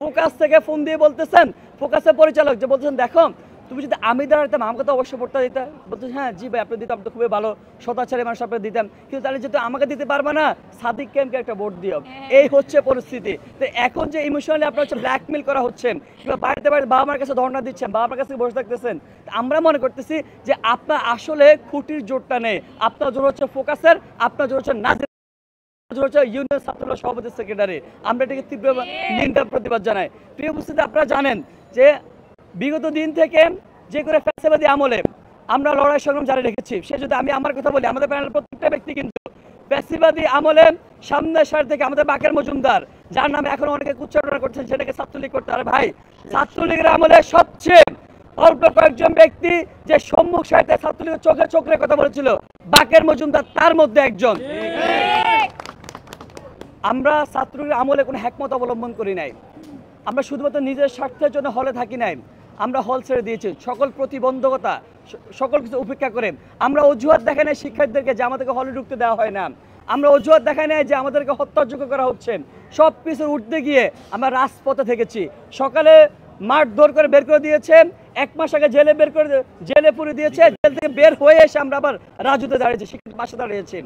Focus থেকে phone দিয়ে বলতেছেন, ফোকাসের পরিচালক যে বলতেছেন দেখো তুমি যদি আমি দাঁড়াতাম আমাকে তো অবশ্যই ভোটটা দিতে। বলতেছেন হ্যাঁ জি ভাই আপনি দিতাম তো খুবই ভালো, সদাচারী মানুষ আপনাকে দিতাম, কিন্তু তাহলে যেহেতু আমাকে দিতে পারবে না সাদিক ক্যাম্পকে একটা ভোট দিও। এই হচ্ছে পরিস্থিতি। তো এখন যে ইমোশনালি আপনার হচ্ছে ব্ল্যাকমেল করা হচ্ছেন কিংবা বাড়িতে বাড়িতে বাবা মার কাছে ধর্ণা দিচ্ছেন, বাবা মার কাছে বসে থাকতেছেন, আমরা মনে করতেছি যে আপনার আসলে খুঁটির জোরটা নেই। আপনার জোর হচ্ছে ফোকাসের, আপনার জোর হচ্ছে নাজির, ইউনিয়ন ছাত্রদল সভাপতি সেক্রেটারি। আমরা এটাকে তীব্র নিন্দা প্রতিবাদ জানাই। প্রিয় উপস্থিতি, আপনারা জানেন যে বিগত দিন থেকে যে করে ফ্যাসিবাদী আমলে আমরা লড়াই সংগ্রাম জারি রেখেছি। সে যদি আমি আমার কথা বলি, আমাদের প্যানেলের প্রত্যেকটা ব্যক্তি কিন্তু ফ্যাসিবাদী আমলে সামনের সার থেকে আমাদের বাকের মজুমদার, যার নামে এখন অনেকে উচ্চারণ করছেন সেটাকে ছাত্রলীগ করতে। আরে ভাই, ছাত্রলীগের আমলে সবচেয়ে অল্প কয়েকজন ব্যক্তি যে সম্মুখ সারিতে ছাত্রলীগের চোখে চোখে কথা বলেছিল, বাকের মজুমদার তার মধ্যে একজন। আমরা ছাত্রলীগের আমলে কোনো হ্যাকমত অবলম্বন করি নাই। আমরা শুধুমাত্র নিজের স্বার্থের জন্য হলে থাকি নাই, আমরা হল ছেড়ে দিয়েছি। সকল প্রতিবন্ধকতা, সকল কিছু উপেক্ষা করে আমরা অজুহাত দেখাই নাই শিক্ষার্থীদেরকে যে আমাদেরকে হলে ঢুকতে দেওয়া হয় না। আমরা অজুহাত দেখাই নাই যে আমাদেরকে হত্যাযোগ্য করা হচ্ছে। সব কিছুর উঠতে গিয়ে আমরা রাজপথে থেকেছি। সকালে মারধর করে বের করে দিয়েছেন, 1 মাস আগে জেলে পুরে দিয়েছে, জেল থেকে বের হয়ে এসে আমরা আবার রাজুতে দাঁড়িয়েছি, শিক্ষার্থীর পাশে দাঁড়িয়েছি।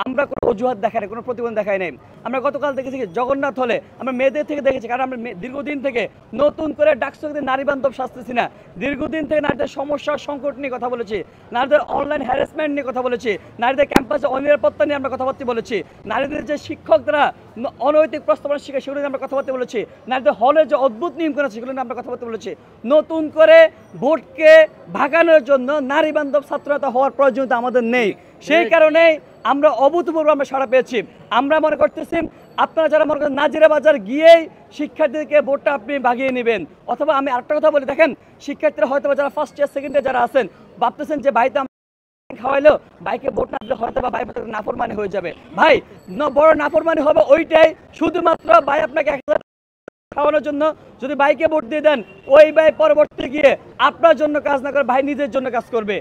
আমরা কোনো অজুহাত দেখাই নাই, কোনো প্রতিবন্ধ দেখাই নাই। আমরা গতকাল দেখেছি জগন্নাথ হলে আমরা মেয়েদের থেকে দেখেছি, কারণ আমরা দীর্ঘদিন থেকে নতুন করে ডাকসুতে নারী বান্ধব শাস্তেছি না। দীর্ঘদিন থেকে নারীদের সমস্যার সংকট নিয়ে কথা বলেছি, নারীদের অনলাইন হ্যারাসমেন্ট নিয়ে কথা বলেছি, নারীদের ক্যাম্পাসে অনিরাপত্তা নিয়ে আমরা কথাবার্তা বলেছি, নারীদের যে শিক্ষকরা অনৈতিক প্রস্তাবনা শিখে সেগুলো নিয়ে আমরা কথাবার্তা বলেছি, নারীদের হলে যে অদ্ভুত নিয়ম করা সেগুলো নিয়ে আমরা কথাবার্তা বলেছি। নতুন করে ভোটকে ভাগানোর জন্য নারী বান্ধব ছাত্রতা হওয়ার প্রয়োজনীয়তা আমাদের নেই। সেই কারণে আমরা অভূতপূর্ব আমরা সাড়া পেয়েছি। আমরা মনে করতেছি আপনারা যারা মনে করেন নাজিরা বাজার গিয়েই শিক্ষার্থীদেরকে ভোটটা আপনি ভাগিয়ে নেবেন, অথবা আমি আরেকটা কথা বলি, দেখেন শিক্ষার্থীরা হয়তো যারা ফার্স্ট ইয়ার সেকেন্ড ইয়ার যারা আছেন ভাবতেছেন যে ভাই তো খাওয়াইলো, বাইকে ভোট না দিলে হয়তো বা ভাই নাফরমানি হয়ে যাবে। ভাই বড় নাফরমানি হবে ওইটাই, শুধুমাত্র ভাই আপনাকে 1000 খাওয়ানোর জন্য যদি বাইকে ভোট দিয়ে দেন, ওই ভাই পরবর্তী গিয়ে আপনার জন্য কাজ না করে ভাই নিজের জন্য কাজ করবে।